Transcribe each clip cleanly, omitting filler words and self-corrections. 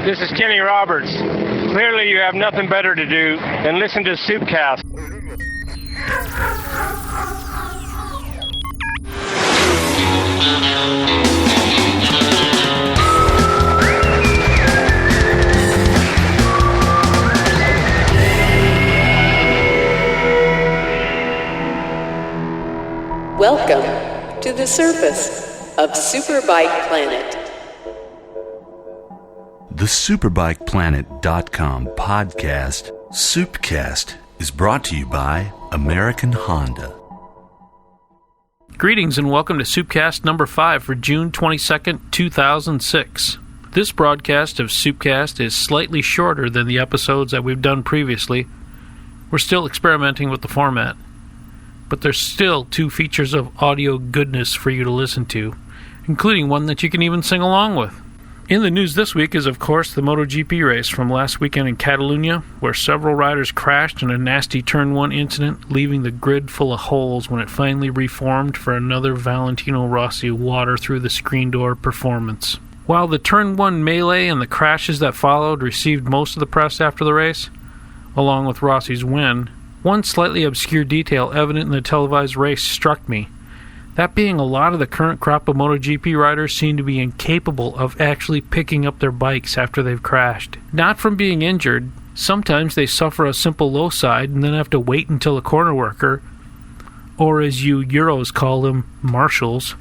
This is Kenny Roberts. Clearly you have nothing better to do than listen to SOUPKAST. Welcome to the surface of Superbike Planet. The SuperbikePlanet.com podcast, SOUPKAST, is brought to you by American Honda. Greetings and welcome to SOUPKAST number 5 for June 22nd, 2006. This broadcast of SOUPKAST is slightly shorter than the episodes that we've done previously. We're still experimenting with the format, but there's still 2 features of audio goodness for you to listen to, including one that you can even sing along with. In the news this week is, of course, the MotoGP race from last weekend in Catalunya, where several riders crashed in a nasty Turn 1 incident, leaving the grid full of holes when it finally reformed for another Valentino Rossi water-through-the-screen-door performance. While the Turn 1 melee and the crashes that followed received most of the press after the race, along with Rossi's win, one slightly obscure detail evident in the televised race struck me. That being a lot of the current crop of MotoGP riders seem to be incapable of actually picking up their bikes after they've crashed. Not from being injured, sometimes they suffer a simple low side and then have to wait until a corner worker, or as you Euros call them, marshals,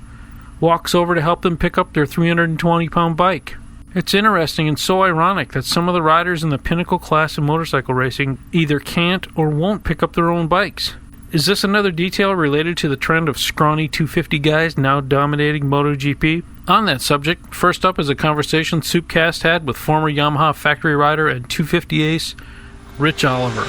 walks over to help them pick up their 320-pound bike. It's interesting and so ironic that some of the riders in the pinnacle class of motorcycle racing either can't or won't pick up their own bikes. Is this another detail related to the trend of scrawny 250 guys now dominating MotoGP? On that subject, first up is a conversation SOUPKAST had with former Yamaha factory rider and 250 ace, Rich Oliver.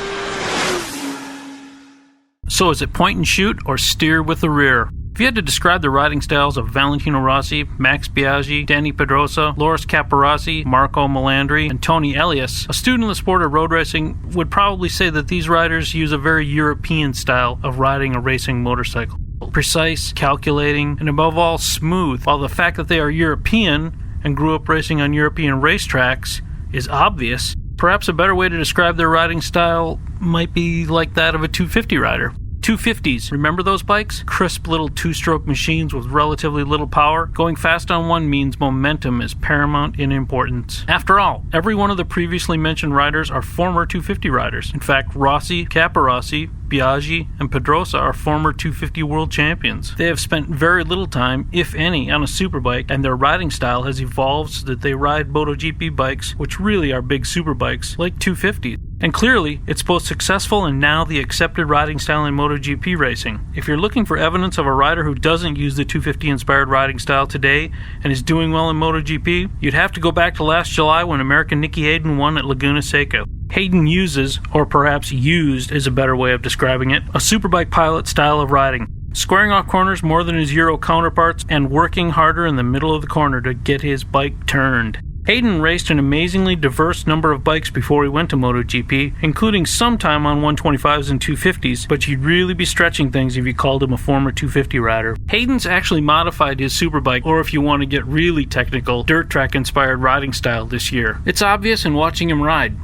So is it point and shoot or steer with the rear? If you had to describe the riding styles of Valentino Rossi, Max Biaggi, Danny Pedrosa, Loris Capirossi, Marco Melandri, and Tony Elias, a student of the sport of road racing would probably say that these riders use a very European style of riding a racing motorcycle. Precise, calculating, and above all smooth, while the fact that they are European and grew up racing on European racetracks is obvious. Perhaps a better way to describe their riding style might be like that of a 250 rider. 250s, remember those bikes? Crisp little 2-stroke machines with relatively little power. Going fast on one means momentum is paramount in importance. After all, every one of the previously mentioned riders are former 250 riders. In fact, Rossi, Capirossi, Biaggi, and Pedrosa are former 250 world champions. They have spent very little time, if any, on a superbike, and their riding style has evolved so that they ride MotoGP bikes, which really are big superbikes, like 250s. And clearly, it's both successful and now the accepted riding style in MotoGP racing. If you're looking for evidence of a rider who doesn't use the 250-inspired riding style today and is doing well in MotoGP, you'd have to go back to last July when American Nicky Hayden won at Laguna Seca. Hayden uses, or perhaps used is a better way of describing it, a superbike pilot style of riding, squaring off corners more than his Euro counterparts and working harder in the middle of the corner to get his bike turned. Hayden raced an amazingly diverse number of bikes before he went to MotoGP, including some time on 125s and 250s, but you'd really be stretching things if you called him a former 250 rider. Hayden's actually modified his superbike, or if you want to get really technical, dirt track inspired riding style this year. It's obvious in watching him ride.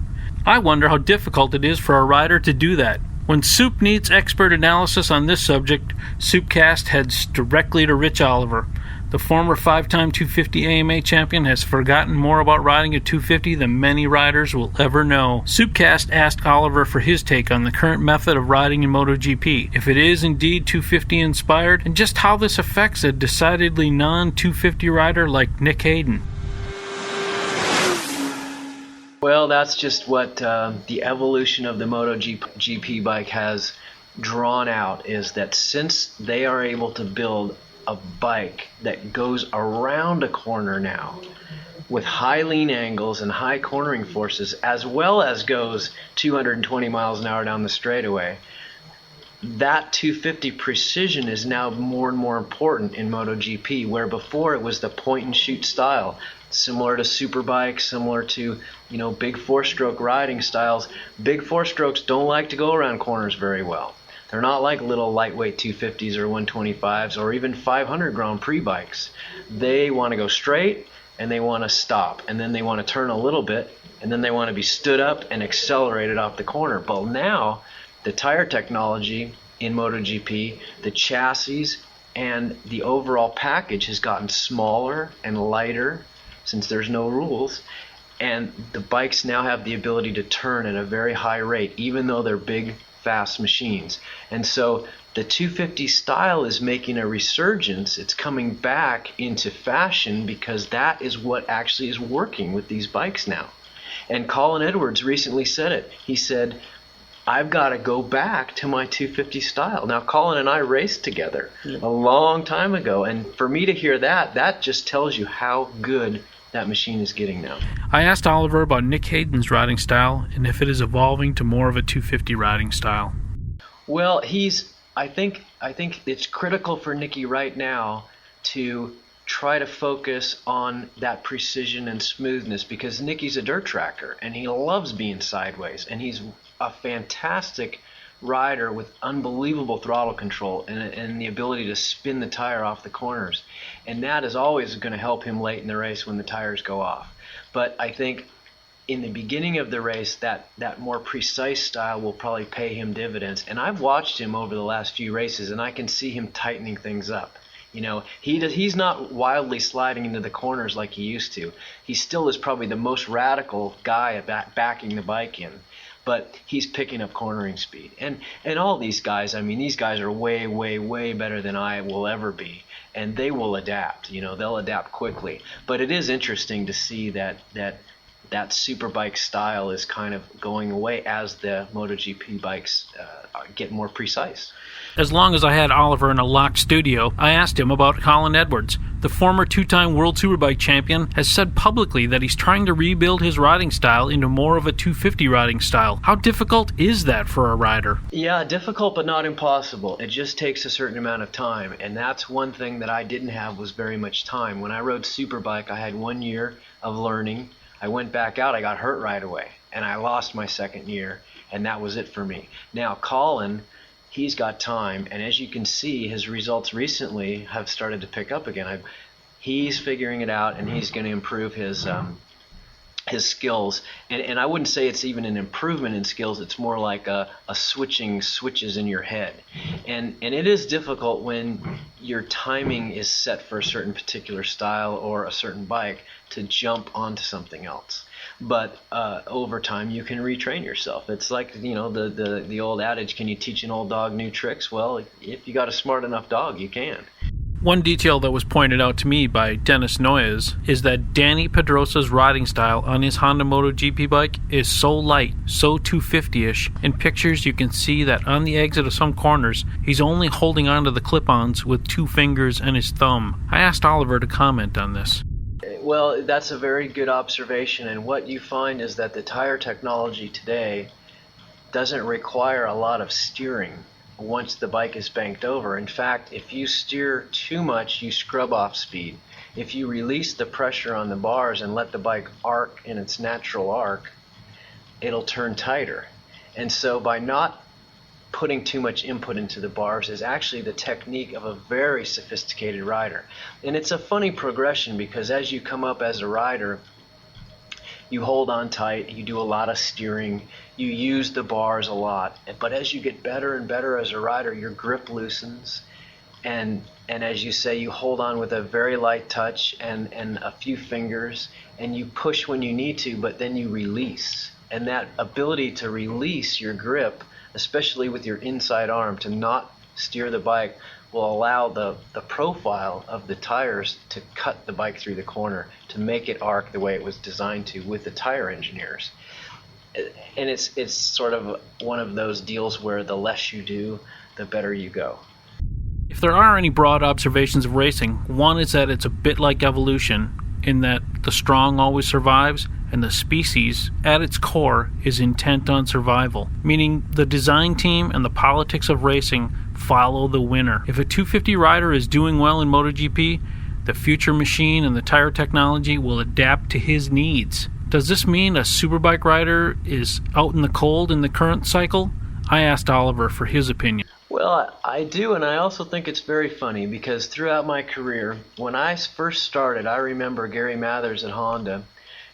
I wonder how difficult it is for a rider to do that. When Soup needs expert analysis on this subject, SOUPKAST heads directly to Rich Oliver. The former 5-time 250 AMA champion has forgotten more about riding a 250 than many riders will ever know. SOUPKAST asked Oliver for his take on the current method of riding in MotoGP, if it is indeed 250 inspired, and just how this affects a decidedly non-250 rider like Nick Hayden. Well, that's just what the evolution of the MotoGP bike has drawn out, is that since they are able to build a bike that goes around a corner now with high lean angles and high cornering forces, as well as goes 220 miles an hour down the straightaway, that 250 precision is now more and more important in MotoGP, where before it was the point and shoot style, similar to superbikes, similar to, big 4-stroke riding styles. Big 4-strokes don't like to go around corners very well. They're not like little lightweight 250s or 125s or even 500 Grand Prix bikes. They want to go straight and they want to stop, and then they want to turn a little bit, and then they want to be stood up and accelerated off the corner. But now the tire technology in MotoGP, the chassis and the overall package has gotten smaller and lighter since there's no rules, and the bikes now have the ability to turn at a very high rate, even though they're big, fast machines. And so the 250 style is making a resurgence. It's coming back into fashion because that is what actually is working with these bikes now. And Colin Edwards recently said it. He said, I've got to go back to my 250 style. Now, Colin and I raced together a long time ago, and for me to hear that, that just tells you how good that machine is getting now. I asked Oliver about Nick Hayden's riding style and if it is evolving to more of a 250 riding style. Well, I think it's critical for Nicky right now to try to focus on that precision and smoothness, because Nicky's a dirt tracker and he loves being sideways, and he's a fantastic rider with unbelievable throttle control and the ability to spin the tire off the corners, and that is always going to help him late in the race when the tires go off. But I think in the beginning of the race, that more precise style will probably pay him dividends, and I've watched him over the last few races and I can see him tightening things up. You know, he's not wildly sliding into the corners like he used to. He still is probably the most radical guy at backing the bike in, but he's picking up cornering speed. And all these guys, I mean, these guys are way, way, way better than I will ever be, and they will adapt. You know, they'll adapt quickly. But it is interesting to see that superbike style is kind of going away as the MotoGP bikes get more precise. As long as I had Oliver in a locked studio, I asked him about Colin Edwards. The former two-time World Superbike champion has said publicly that he's trying to rebuild his riding style into more of a 250 riding style. How difficult is that for a rider? Yeah, difficult but not impossible. It just takes a certain amount of time, and that's one thing that I didn't have was very much time. When I rode Superbike, I had 1 year of learning. I went back out, I got hurt right away, and I lost my second year, and that was it for me. Now, Colin, he's got time, and as you can see, his results recently have started to pick up again. He's figuring it out, and he's going to improve his skills. And I wouldn't say it's even an improvement in skills. It's more like a switching switches in your head. And it is difficult when your timing is set for a certain particular style or a certain bike to jump onto something else. But over time, you can retrain yourself. It's like, you know, the old adage, can you teach an old dog new tricks? Well, if you got a smart enough dog, you can. One detail that was pointed out to me by Dennis Noyes is that Danny Pedrosa's riding style on his Honda MotoGP bike is so light, so 250-ish. In pictures, you can see that on the exit of some corners, he's only holding onto the clip-ons with 2 fingers and his thumb. I asked Oliver to comment on this. Well, that's a very good observation, and what you find is that the tire technology today doesn't require a lot of steering once the bike is banked over. In fact, if you steer too much, you scrub off speed. If you release the pressure on the bars and let the bike arc in its natural arc, it'll turn tighter. And so by not putting too much input into the bars is actually the technique of a very sophisticated rider. And it's a funny progression because as you come up as a rider, you hold on tight, you do a lot of steering, you use the bars a lot. But as you get better and better as a rider, your grip loosens. And as you say, you hold on with a very light touch and a few fingers, and you push when you need to, but then you release. And that ability to release your grip, especially with your inside arm, to not steer the bike, will allow the profile of the tires to cut the bike through the corner, to make it arc the way it was designed to with the tire engineers. And it's sort of one of those deals where the less you do, the better you go. If there are any broad observations of racing, one is that it's a bit like evolution, in that the strong always survives, and the species, at its core, is intent on survival, meaning the design team and the politics of racing follow the winner. If a 250 rider is doing well in MotoGP, the future machine and the tire technology will adapt to his needs. Does this mean a superbike rider is out in the cold in the current cycle? I asked Oliver for his opinion. Well, I do, and I also think it's very funny because throughout my career, when I first started, I remember Gary Mathers at Honda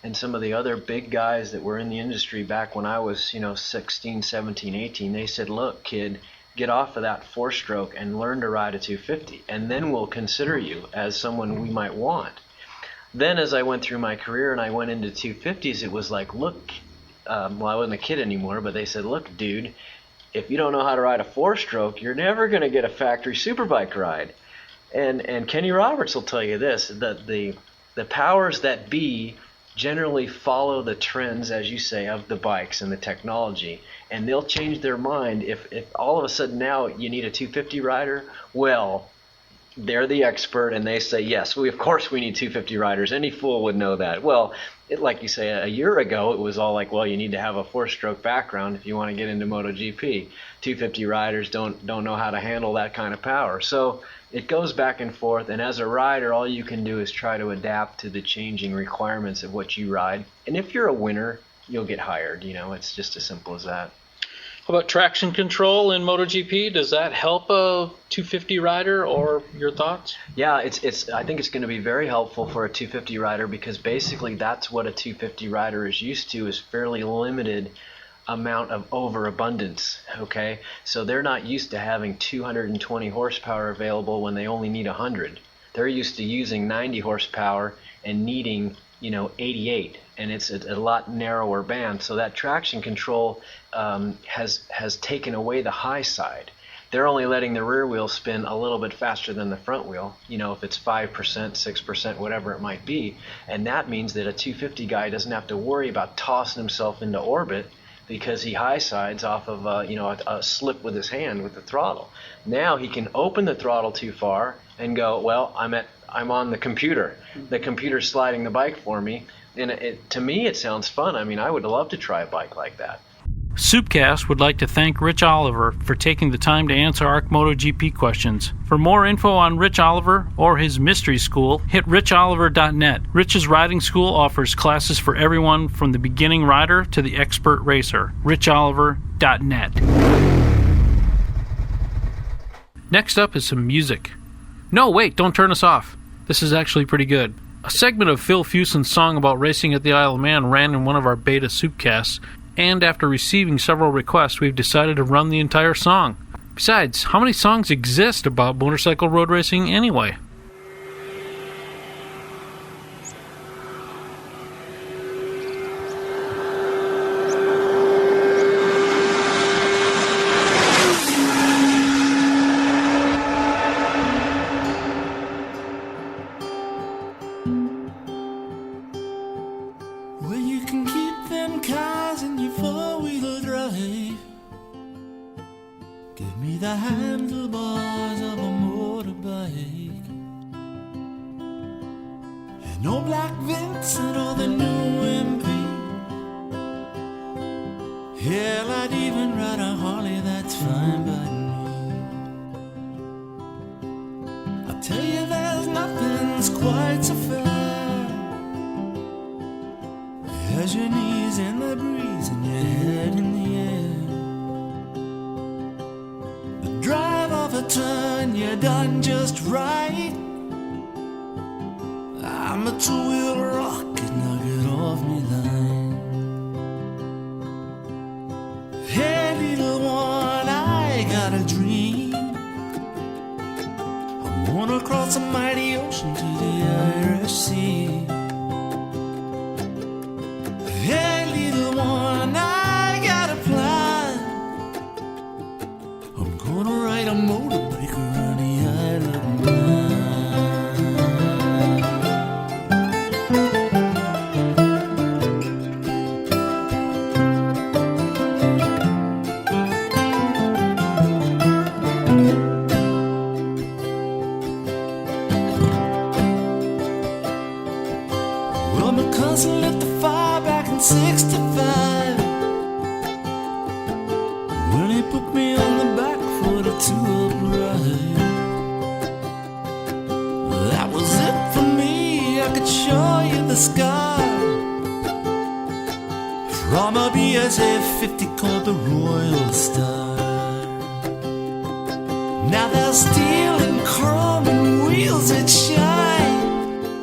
and some of the other big guys that were in the industry back when I was, 16, 17, 18. They said, look, kid, get off of that four-stroke and learn to ride a 250, and then we'll consider you as someone we might want. Then as I went through my career and I went into 250s, it was like, look, I wasn't a kid anymore, but they said, look, dude, if you don't know how to ride a four-stroke, you're never going to get a factory superbike ride. And Kenny Roberts will tell you this, that the powers that be generally follow the trends, as you say, of the bikes and the technology. And they'll change their mind if all of a sudden now you need a 250 rider. Well, they're the expert and they say, yes, of course we need 250 riders. Any fool would know that. Well, like you say, a year ago, it was all like, well, you need to have a four-stroke background if you want to get into MotoGP. 250 riders don't know how to handle that kind of power. So it goes back and forth, and as a rider, all you can do is try to adapt to the changing requirements of what you ride. And if you're a winner, you'll get hired. It's just as simple as that. How about traction control in MotoGP? Does that help a 250 rider, or your thoughts? Yeah, I think it's going to be very helpful for a 250 rider because basically that's what a 250 rider is used to, is fairly limited amount of overabundance, okay? So they're not used to having 220 horsepower available when they only need 100. They're used to using 90 horsepower and needing 88, and it's a lot narrower band. So that traction control has taken away the high side. They're only letting the rear wheel spin a little bit faster than the front wheel, if it's 5%, 6%, whatever it might be. And that means that a 250 guy doesn't have to worry about tossing himself into orbit because he high sides off of a slip with his hand with the throttle. Now he can open the throttle too far and go, well, I'm on the computer. The computer's sliding the bike for me. And to me, it sounds fun. I mean, I would love to try a bike like that. SOUPKAST would like to thank Rich Oliver for taking the time to answer ARC MotoGP questions. For more info on Rich Oliver or his mystery school, hit richoliver.net. Rich's riding school offers classes for everyone from the beginning rider to the expert racer. richoliver.net. Next up is some music. No, wait, don't turn us off. This is actually pretty good. A segment of Phil Fuson's song about racing at the Isle of Man ran in one of our beta SOUPKASTs, and after receiving several requests, we've decided to run the entire song. Besides, how many songs exist about motorcycle road racing anyway? Well, you can keep them cars in your four-wheel drive. Give me the handlebars of a motorbike, and no Black Vincent or the new MP. Hell, I'd even ride a Harley, that's fine by me. I tell you, there's nothing's quite so fair as your knees in the breeze and your head in the air. The drive of a turn, you're done just right. I'm a two-wheel rocket, now get off me line. Hey little one, I got a dream. I wanna cross a mighty ocean to the Irish Sea. Hey little one, I got a plan. I'm gonna ride a motorbike around the Isle of Man. Well, my cousin lit the fire back in 65 when he put me on the back for the two-up ride. That was it for me, I could show you the sky from a BSA 50 called the Royal Star. Now there's steel and chrome and wheels that shine.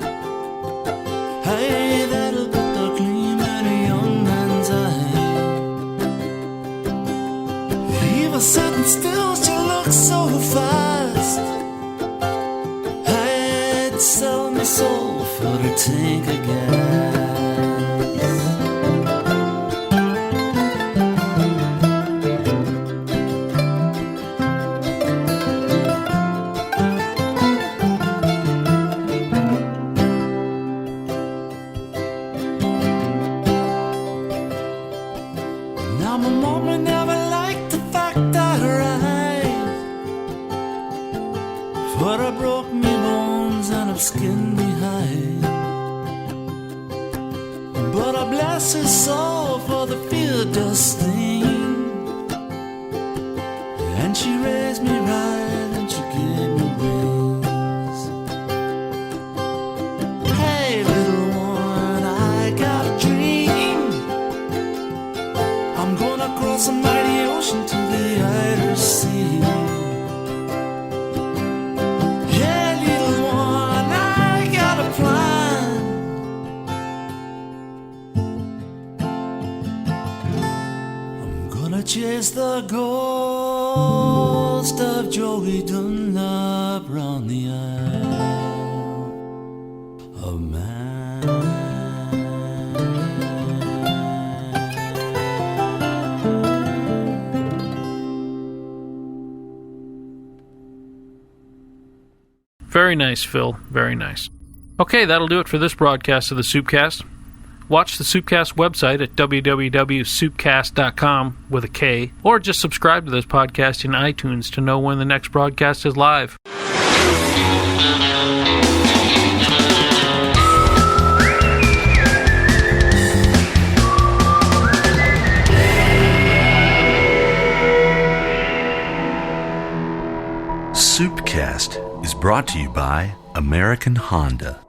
Hey, that'll put the gleam in a young man's eye. Even sitting still, she looks so fast. I'd sell my soul for a tank of gas. Now my mama never liked the fact I ride, but I broke me bones and I've skinned me hide. But I bless her soul for the fear does sting, and she raised me right and she gave me wings. Hey little one, I got a dream. I'm gonna cross a mighty ocean to the Irish Sea. Yeah, little one, I got a plan. I'm gonna chase the ghost of Joey Dunlop round the Isle of Man. Very nice, Phil. Very nice. Okay, that'll do it for this broadcast of the SOUPKAST. Watch the SOUPKAST website at www.soupkast.com with a K, or just subscribe to this podcast in iTunes to know when the next broadcast is live. SOUPKAST is brought to you by American Honda.